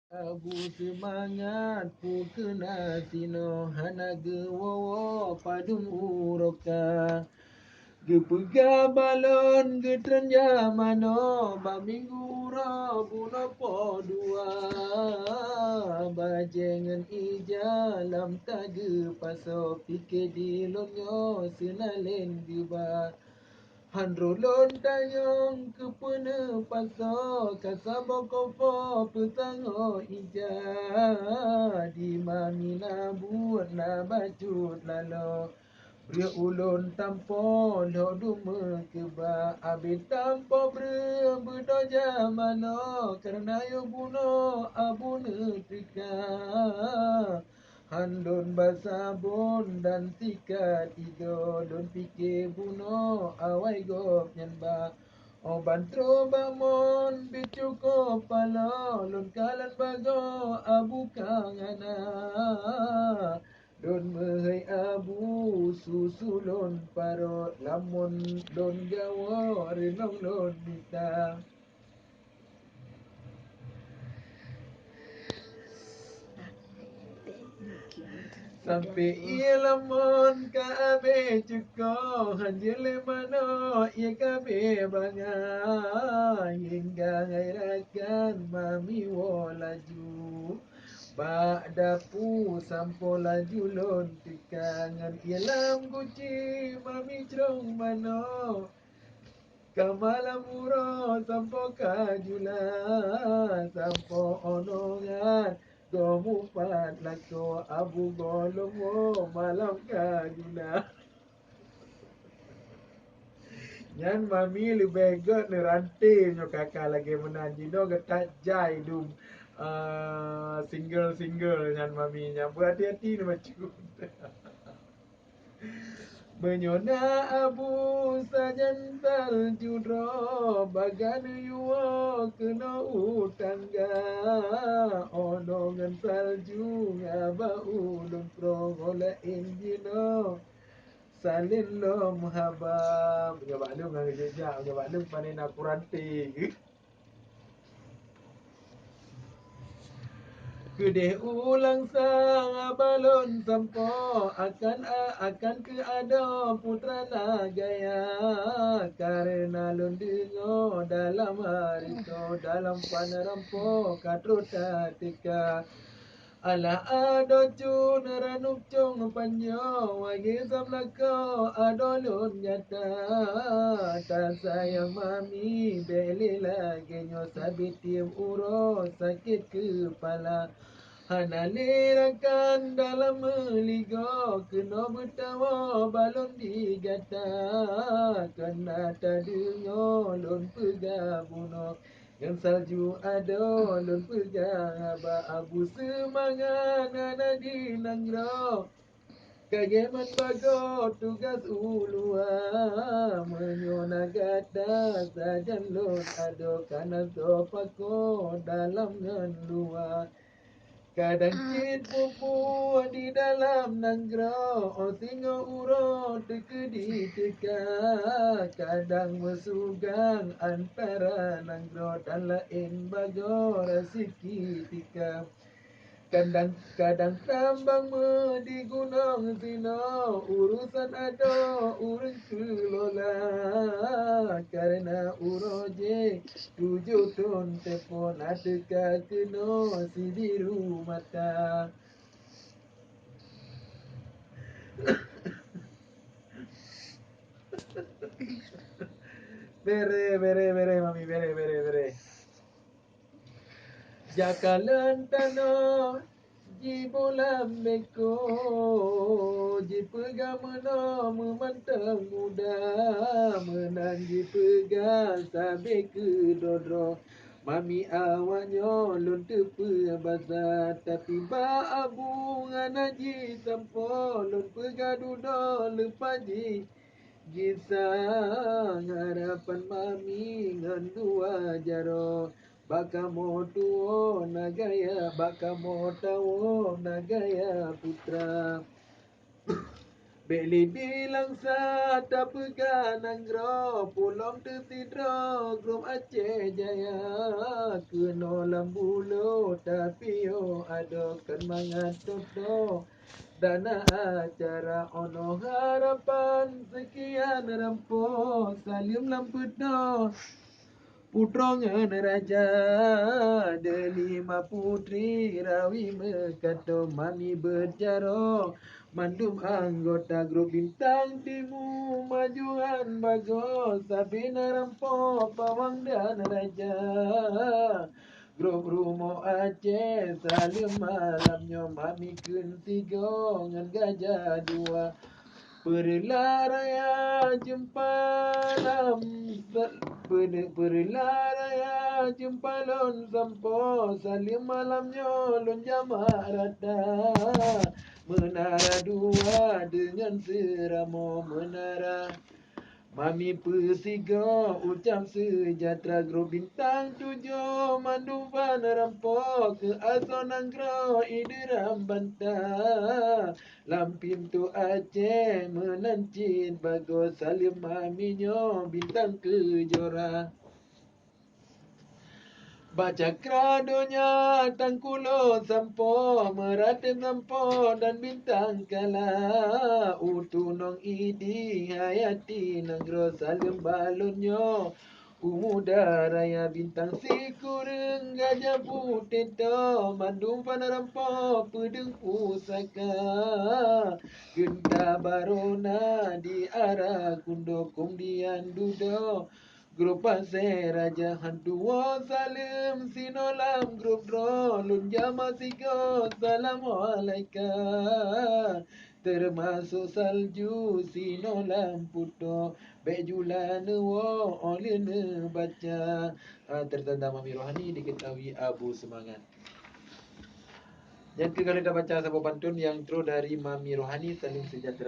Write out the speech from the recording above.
Abu semangat pu kena sino hanaga wowo padum uroka. Gepega balon getran mano baminggu ura buno po dua. Bajengan ija lam tage paso pike di lonyo sinalen gebar. Handrolon dayong kepene paso kasabo kopo petango ija di mamina buat na bajut lalo. Pria ulun tampo lo dume keba abit tampo bre bedo jamano karena yo buno abune trika. Handon basabon dan tikat ido don pikir buno awai gop nyanba. O bantro bamon bicuko palo lon kalan bago abu kangana. Don mehai abu susulon parot lamun don gawo renong lon mita. Sampai ia lamon ka abe cuko hanjele mano ia kabe banga hingga ngairakan mami wo laju. Bak dapu sampo laju lon tikangan ialam guci mami cerong mano. Kamala muro sampo kajula sampo onongan gomu pat lako abu golomo malam kajula. Nyan mami lebih got neranti nyo kakak lagi menanji no getak jai dum single nyan mami nya berhati-hati ni macam. Menyona abu sajan taljudro bagan yuo kena utangga onongan salju ngaba ulun pro ngola injino salin lo muhabab ya baklum ngang jejak ya baklum panen aku ranti. Kedeh ulang sang balon sampo akan ke ada putra nagaya karena lon dengo dalam harito dalam panarampo katruta tika. Ala ado cun ranuk cung panyo wagi samlako ado lun nyata tak sayang mami beli lagi nyo sabit tiap uro sakit kepala. Hanalirakan dalam meligo kena bertawa balon digata kena tadengo lon pegabuno. Yang salju ada lon pegang abu semangat nana di nangro. Kageman bago tugas ulua menyona gata sajan lon ado kana sopako dalam ngan luar. Kadang cit pupu di dalam nanggro singo uro teke di teka. Kadang mesugang antara nanggro dan lain bago resiki tika. Kadang tambang me di gunung sino urusan ado urang kelola karena uroje 7 tahun telefon adakah kena si biru mata. Bere mami bere. Jakalan tanah ji bolam beko ji pegang mena memantang muda menang ji pegang sabe ke dodro. Mami awaknya lon tepe basa tapi ba abu nganaji sampo lon pegang duda lepas ji gisang harapan mami ngan dua jaro. Baka motuo nagaya putra. Beli bilang sa tapegan anggro pulang tertidro grup Aceh Jaya keno lambulu tapi yo ado kan mangatoto dana acara ono harapan sekian rampo salim lamputo Putrongan raja delima putri rawi mekato mami berjaro mandum anggota grup bintang timu majuan bagus sabina rampo pawang dan raja grup rumo Aceh salim malamnya mami kun tiga ngan gajah dua Perilah raya jumpa lam Perilah raya jumpa lon sampo salim malamnya lon jamaah rata Menara dua dengan seramo menara Mami persigo ucap sejahtera grup bintang tujuh mandupan rampok ke asonanggro idiram bantah lam pintu Aceh menancin bagus salim maminyo bintang kejora Baca kradonya tangkulo sampo meratip sampo dan bintang kala utunong idi hayati nanggro salim balonyo Umuda raya bintang si kureng gajah putih to mandung panarampo pedeng pusaka Genta barona di arah kundo kumdian dudo Grup Pasir Raja Hantua Salim Sinolam Grup Drolun Jama Sigo Assalamualaikum Termasuk Salju Sinolam Puto Bejulan Wo Olin Baca Tertanda Mami Rohani diketahui Abu Semangat. Yang kali kita baca sebuah pantun yang tro dari Mami Rohani saling sejahtera.